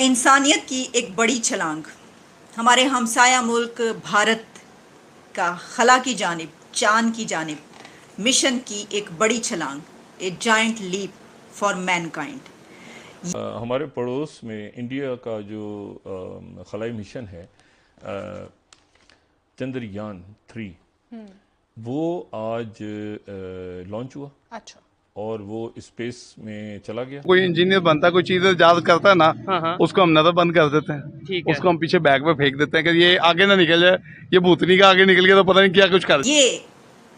इंसानियत की एक बड़ी छलांग हमारे हमसाया मुल्क भारत का खला की जानिब, चांद की जानिब मिशन की एक बड़ी छलांग, a giant leap for mankind. हमारे पड़ोस में इंडिया का जो खलाई मिशन है चंद्रयान 3 वो आज लॉन्च हुआ अच्छा। और वो स्पेस में चला गया। कोई इंजीनियर बनता है, कोई चीज याद करता है ना, हाँ। उसको हम नजर बंद कर देते हैं। ठीक है। उसको हम पीछे बैग में फेंक देते हैं कि ये आगे ना निकल जाए, ये भूतनी का आगे निकल गया तो पता नहीं क्या कुछ कर। ये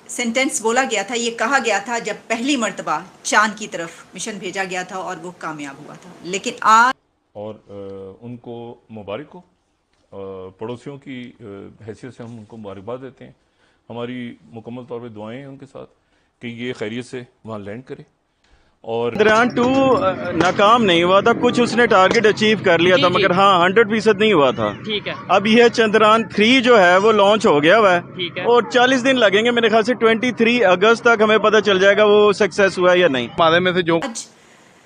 सेंटेंस बोला गया था, ये कहा गया था जब पहली मर्तबा चांद की तरफ मिशन भेजा गया था और वो कामयाब हुआ था। लेकिन आज और उनको मुबारक हो, पड़ोसियों की हैसियत से हम उनको मुबारकबाद देते हैं। हमारी मुकम्मल तौर पे दुआएं हैं उनके साथ कि ये खैरियत से वहाँ लैंड करे। और चंद्रयान 2 नाकाम नहीं हुआ था, कुछ उसने टारगेट अचीव कर लिया था, मगर हाँ 100% नहीं हुआ था। ठीक है। अब यह चंद्रयान 3 जो है वो लॉन्च हो गया हुआ है। ठीक है। और 40 दिन लगेंगे मेरे ख्याल से, 23 अगस्त तक हमें पता चल जाएगा वो सक्सेस हुआ है या नहीं। हमारे में से जो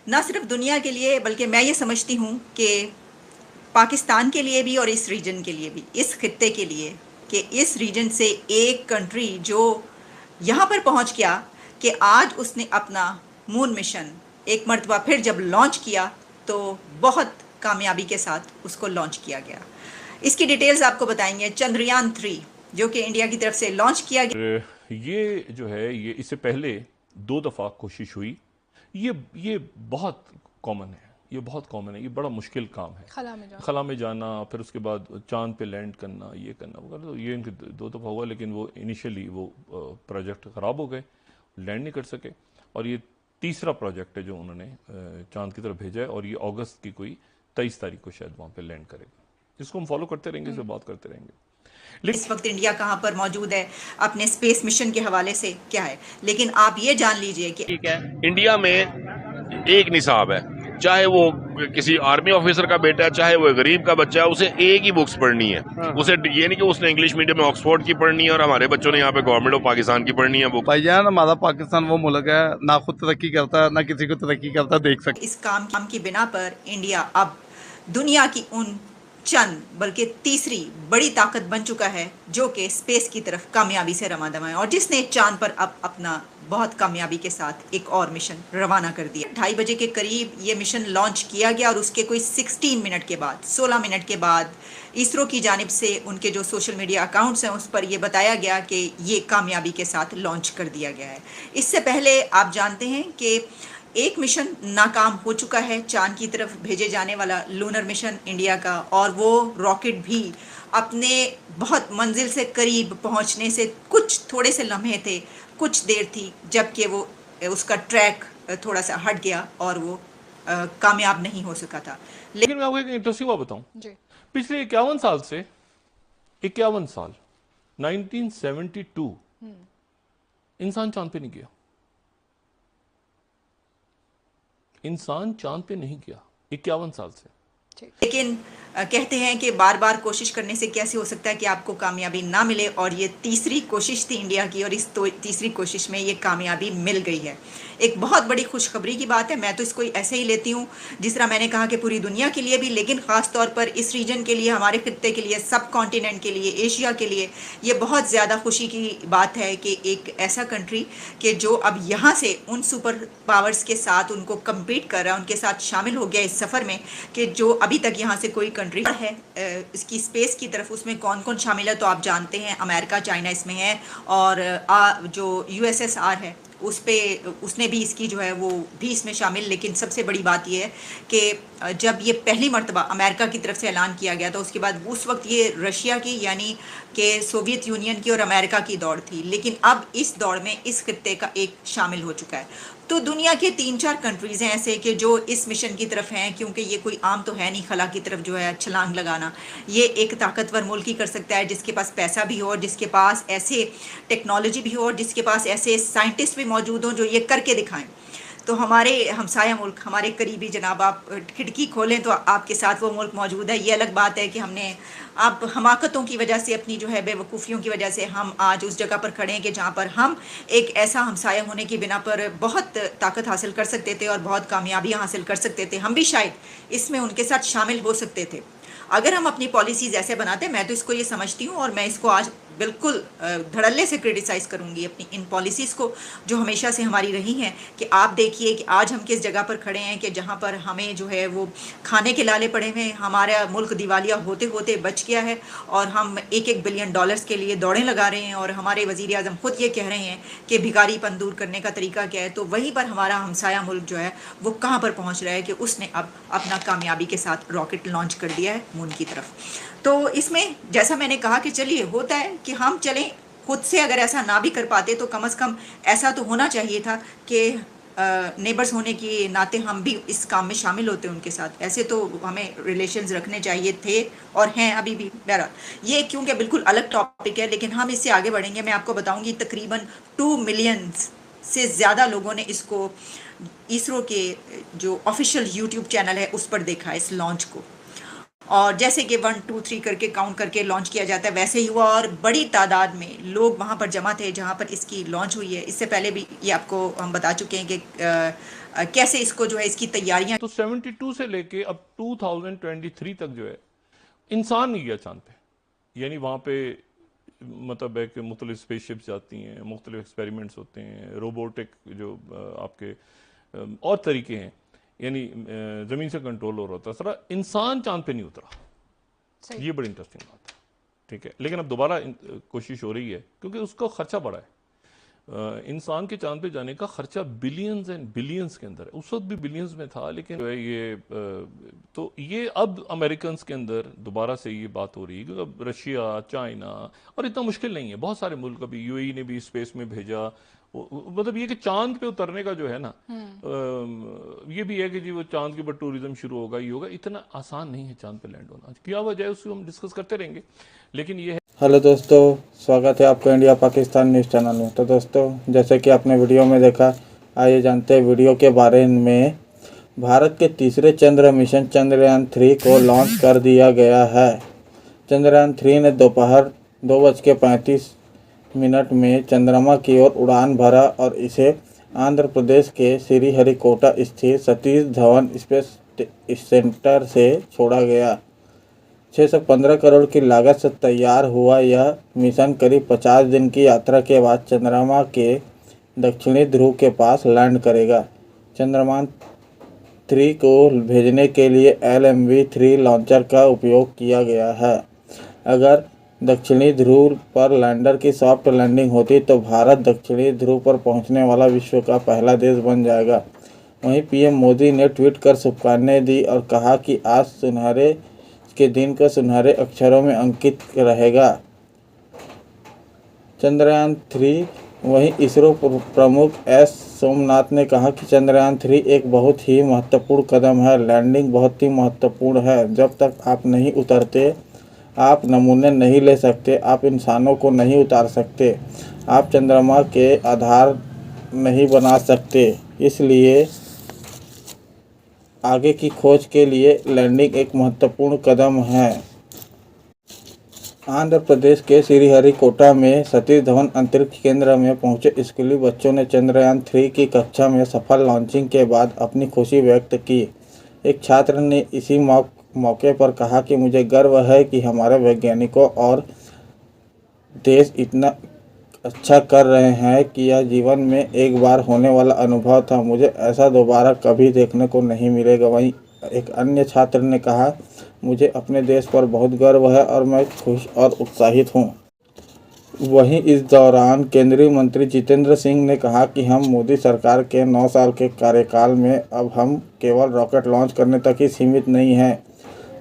न सिर्फ दुनिया के लिए बल्कि मैं ये समझती हूँ कि पाकिस्तान के लिए भी और इस रीजन के लिए भी, इस खित्ते के लिए, कि इस रीजन से एक कंट्री जो यहाँ पर पहुँच गया कि आज उसने अपना मून मिशन एक मर्तबा फिर जब लॉन्च किया तो बहुत कामयाबी के साथ उसको लॉन्च किया गया। इसकी डिटेल्स आपको बताएंगे। चंद्रयान 3 जो कि इंडिया की तरफ से लॉन्च किया गया, ये जो है ये इससे पहले 2 दफ़ा कोशिश हुई। ये बहुत कॉमन है, ये बहुत कॉमन है, ये बड़ा मुश्किल काम है। खला में जाना, फिर उसके बाद चांद पे लैंड करना, ये करना वो करना। तो ये इनके 2 दफ़ा हुआ, लेकिन वो इनिशियली वो प्रोजेक्ट ख़राब हो गए, लैंड नहीं कर सके। और ये तीसरा प्रोजेक्ट है जो उन्होंने चांद की तरफ भेजा है, और ये अगस्त की कोई 23 तारीख को शायद वहाँ पे लैंड करेगा, जिसको हम फॉलो करते रहेंगे, इससे बात करते रहेंगे। इस वक्त इंडिया कहाँ पर मौजूद है अपने स्पेस मिशन के हवाले से क्या है, लेकिन आप ये जान लीजिए कि ठीक है। इंडिया में एक निसाब है, चाहे वो किसी आर्मी ऑफिसर का बेटा है, चाहे वो गरीब का बच्चा है, उसे एक ही बुक्स पढ़नी है। उसे ये नहीं कि उसने इंग्लिश मीडियम में ऑक्सफोर्ड की पढ़नी है और हमारे बच्चों ने यहाँ पे गवर्नमेंट ऑफ पाकिस्तान की पढ़नी है बुक। भाईजान, हमारा पाकिस्तान वो मुल्क है, ना खुद तरक्की करता है ना किसी को तरक्की करता, देख सकते। इस काम की बिना पर इंडिया अब दुनिया की उन चंद बल्कि तीसरी बड़ी ताकत बन चुका है जो कि स्पेस की तरफ कामयाबी से रवाना है, और जिसने चांद पर अब अपना बहुत कामयाबी के साथ एक और मिशन रवाना कर दिया। 2:30 बजे के करीब ये मिशन लॉन्च किया गया और उसके कोई 16 मिनट के बाद, 16 मिनट के बाद इसरो की जानिब से उनके जो सोशल मीडिया अकाउंट्स हैं उस पर यह बताया गया कि ये कामयाबी के साथ लॉन्च कर दिया गया है। इससे पहले आप जानते हैं कि एक मिशन नाकाम हो चुका है, चांद की तरफ भेजे जाने वाला लूनर मिशन इंडिया का, और वो रॉकेट भी अपने बहुत मंजिल से करीब पहुंचने से कुछ थोड़े से लम्हे थे, कुछ देर थी जबकि वो उसका ट्रैक थोड़ा सा हट गया और वो कामयाब नहीं हो सका था। लेकिन मैं आपको एक इंटरेस्टिंग बात बताऊं, पिछले 51 साल से 51 साल 1972 इंसान चांद पे नहीं गया। इंसान चांद पे नहीं गया 51 साल से। लेकिन कहते हैं कि बार बार कोशिश करने से कैसे हो सकता है कि आपको कामयाबी ना मिले, और ये तीसरी कोशिश थी इंडिया की और इस तीसरी कोशिश में ये कामयाबी मिल गई है। एक बहुत बड़ी खुशखबरी की बात है। मैं तो इसको ऐसे ही लेती हूँ जिस तरह मैंने कहा कि पूरी दुनिया के लिए भी, लेकिन ख़ास तौर पर इस रीजन के लिए, हमारे खित्ते के लिए, सब कॉन्टिनेंट के लिए, एशिया के लिए ये बहुत ज़्यादा खुशी की बात है कि एक ऐसा कंट्री कि जो अब यहाँ से उन सुपर पावर्स के साथ उनको कम्पीट कर रहा है, उनके साथ शामिल हो गया इस सफ़र में, कि जो अभी तक यहाँ से कोई कंट्री है इसकी स्पेस की तरफ, उसमें कौन कौन शामिल है तो आप जानते हैं। अमेरिका, चाइना इसमें है, और जो USSR है उसने भी इसकी जो है वो भी इसमें शामिल। लेकिन सबसे बड़ी बात यह है कि जब ये पहली मर्तबा अमेरिका की तरफ से ऐलान किया गया था, उसके बाद उस वक्त ये रशिया की यानी कि सोवियत यूनियन की और अमेरिका की दौड़ थी, लेकिन अब इस दौड़ में इस खित्ते का एक शामिल हो चुका है। तो दुनिया के 3-4 कंट्रीज़ हैं ऐसे कि जो इस मिशन की तरफ हैं, क्योंकि ये कोई आम तो है नहीं खला की तरफ जो है छलांग लगाना। ये एक ताकतवर मुल्क ही कर सकता है जिसके पास पैसा भी हो, और जिसके पास ऐसे टेक्नोलॉजी भी हो, और जिसके पास ऐसे साइंटिस्ट भी मौजूद हों जो ये करके दिखाएं। तो हमारे हमसाया मुल्क, हमारे करीबी जनाब, आप खिड़की खोलें तो आपके साथ वो मुल्क मौजूद है। ये अलग बात है कि हमने आप हमाकतों की वजह से, अपनी जो है बेवकूफ़ियों की वजह से हम आज उस जगह पर खड़े हैं कि जहाँ पर हम एक ऐसा हमसाया होने की बिना पर बहुत ताकत हासिल कर सकते थे और बहुत कामयाबियाँ हासिल कर सकते थे। हम भी शायद इसमें उनके साथ शामिल हो सकते थे अगर हम अपनी पॉलिसीज़ ऐसे बनाते। मैं तो इसको ये समझती हूँ और मैं इसको आज बिल्कुल धड़ल्ले से क्रिटिसाइज़ करूँगी अपनी इन पॉलिसीज़ को जो हमेशा से हमारी रही हैं। कि आप देखिए कि आज हम किस जगह पर खड़े हैं कि जहाँ पर हमें जो है वो खाने के लाले पड़े हुए हैं। हमारा मुल्क दिवालिया होते होते बच गया है और हम $1-1 बिलियन के लिए दौड़ें लगा रहे हैं और हमारे वज़ीर आज़म खुद ये कह रहे हैं कि भिखारीपन दूर करने का तरीका क्या है। तो वहीं पर हमारा हमसाया मुल्क जो है वो कहाँ पर पहुँच रहा है कि उसने अब अपना कामयाबी के साथ रॉकेट लॉन्च कर दिया है मून की तरफ। तो इसमें जैसा मैंने कहा कि चलिए होता है कि हम चलें खुद से, अगर ऐसा ना भी कर पाते तो कम से कम ऐसा तो होना चाहिए था कि नेबर्स होने के नाते हम भी इस काम में शामिल होते उनके साथ। ऐसे तो हमें रिलेशंस रखने चाहिए थे और हैं अभी भी। बहरहाल ये क्योंकि बिल्कुल अलग टॉपिक है, लेकिन हम इससे आगे बढ़ेंगे। मैं आपको बताऊंगी तकरीबन 2 मिलियन से ज़्यादा लोगों ने इसको इसरो के जो ऑफिशियल यूट्यूब चैनल है उस पर देखा इस लॉन्च को। और जैसे कि 1 2 3 करके काउंट करके लॉन्च किया जाता है वैसे ही हुआ और बड़ी तादाद में लोग वहाँ पर जमा थे जहाँ पर इसकी लॉन्च हुई है। इससे पहले भी ये आपको हम बता चुके हैं कि कैसे इसको जो है इसकी तैयारियां। तो 72 से लेके अब 2023 तक जो है इंसान नहीं गया चांद पे, यानी वहाँ पे मतलब है कि मुख्तलिफ स्पेसशिप्स जाती हैं, मुख्तलिफ एक्सपेरिमेंट्स होते हैं, रोबोटिक जो आपके और तरीके हैं, यानी ज़मीन से कंट्रोल हो रहा था। सारा इंसान चांद पे नहीं उतरा। ये बड़ी इंटरेस्टिंग बात है, ठीक है। लेकिन अब दोबारा कोशिश हो रही है क्योंकि उसका खर्चा बढ़ा है। इंसान के चांद पे जाने का खर्चा बिलियंस एंड बिलियंस के अंदर है। उस वक्त भी बिलियंस में था, लेकिन जो है ये तो ये अब अमेरिकन के अंदर दोबारा से ये बात हो रही है क्योंकि अब रशिया, चाइना, और इतना मुश्किल नहीं है, बहुत सारे मुल्क, अभी यूएई ने भी स्पेस में भेजा। मतलब ये कि चांद पे उतरने का जो है ना, ये भी है कि जी वो चांद के ऊपर टूरिज्म शुरू होगा, ये होगा। इतना आसान नहीं है चांद पे लैंड होना। क्या वजह है उसको हम डिस्कस करते रहेंगे, लेकिन ये है। हेलो दोस्तों, स्वागत है आपका इंडिया पाकिस्तान न्यूज़ चैनल में। तो दोस्तों, जैसे कि आपने वीडियो में देखा, आइए जानते हैं वीडियो के बारे में। भारत के तीसरे चंद्र मिशन चंद्रयान 3 को लॉन्च कर दिया गया है। चंद्रयान 3 ने दोपहर 2:35 में चंद्रमा की ओर उड़ान भरा और इसे आंध्र प्रदेश के श्रीहरिकोटा स्थित सतीश धवन स्पेस सेंटर से छोड़ा गया। 615 करोड़ की लागत से तैयार हुआ यह मिशन करीब 50 दिन की यात्रा के बाद चंद्रमा के दक्षिणी ध्रुव के पास लैंड करेगा। चंद्रयान 3 को भेजने के लिए LMV-3 लॉन्चर का उपयोग किया गया है। अगर दक्षिणी ध्रुव पर लैंडर की सॉफ्ट लैंडिंग होती तो भारत दक्षिणी ध्रुव पर पहुंचने वाला विश्व का पहला देश बन जाएगा। वहीं PM मोदी ने ट्वीट कर शुभकामनाएं दी और कहा कि आज सुनहरे के दिन को सुनहरे अक्षरों में अंकित रहेगा। चंद्रयान 3। वहीं इसरो प्रमुख S सोमनाथ ने कहा कि चंद्रयान 3 एक बहुत ही महत्वपूर्ण कदम है। लैंडिंग बहुत ही महत्वपूर्ण है। जब तक आप नहीं उतरते, आप नमूने नहीं ले सकते, आप इंसानों को नहीं उतार सकते, आप चंद्रमा के आधार नहीं बना सकते। इसलिए आगे की खोज के लिए लैंडिंग एक महत्वपूर्ण कदम है। आंध्र प्रदेश के श्रीहरिकोटा में सतीश धवन अंतरिक्ष केंद्र में पहुंचे स्कूली बच्चों ने चंद्रयान 3 की कक्षा में सफल लॉन्चिंग के बाद अपनी खुशी व्यक्त की। एक छात्र ने इसी मौके पर कहा कि मुझे गर्व है कि हमारे वैज्ञानिकों और देश इतना अच्छा कर रहे हैं कि यह जीवन में एक बार होने वाला अनुभव था। मुझे ऐसा दोबारा कभी देखने को नहीं मिलेगा। वहीं एक अन्य छात्र ने कहा, मुझे अपने देश पर बहुत गर्व है और मैं खुश और उत्साहित हूं। वहीं इस दौरान केंद्रीय मंत्री जितेंद्र सिंह ने कहा कि हम मोदी सरकार के 9 साल के कार्यकाल में अब हम केवल रॉकेट लॉन्च करने तक ही सीमित नहीं हैं।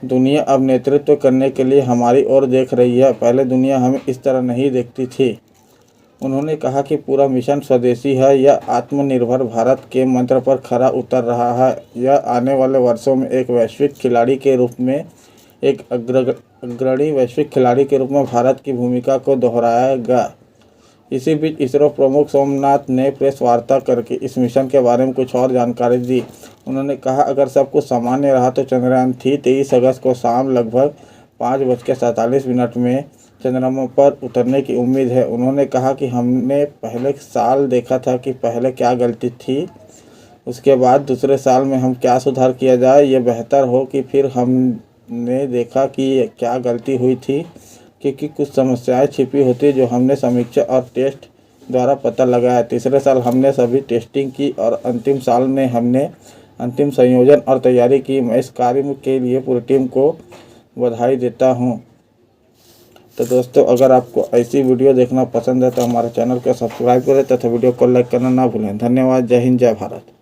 दुनिया अब नेतृत्व करने के लिए हमारी ओर देख रही है। पहले दुनिया हमें इस तरह नहीं देखती थी। उन्होंने कहा कि पूरा मिशन स्वदेशी है। यह आत्मनिर्भर भारत के मंत्र पर खरा उतर रहा है। यह आने वाले वर्षों में एक वैश्विक खिलाड़ी के रूप में, एक अग्रणी वैश्विक खिलाड़ी के रूप में भारत की भूमिका को दोहराएगा। इसी बीच इसरो प्रमुख सोमनाथ ने प्रेस वार्ता करके इस मिशन के बारे में कुछ और जानकारी दी। उन्होंने कहा, अगर सब कुछ सामान्य रहा तो चंद्रयान 3 23 अगस्त को शाम लगभग 5:47 में चंद्रमा पर उतरने की उम्मीद है। उन्होंने कहा कि हमने पहले साल देखा था कि पहले क्या गलती थी, उसके बाद दूसरे साल में हम क्या सुधार किया जाए। ये बेहतर हो कि फिर हमने देखा कि क्या गलती हुई थी, क्योंकि कुछ समस्याएं छिपी होती जो हमने समीक्षा और टेस्ट द्वारा पता लगाया। तीसरे साल हमने सभी टेस्टिंग की और अंतिम साल में हमने अंतिम संयोजन और तैयारी की। मैं इस कार्य के लिए पूरी टीम को बधाई देता हूं। तो दोस्तों, अगर आपको ऐसी वीडियो देखना पसंद है तो हमारे चैनल को सब्सक्राइब करें तथा वीडियो को लाइक करना ना भूलें। धन्यवाद। जय हिंद, जय भारत।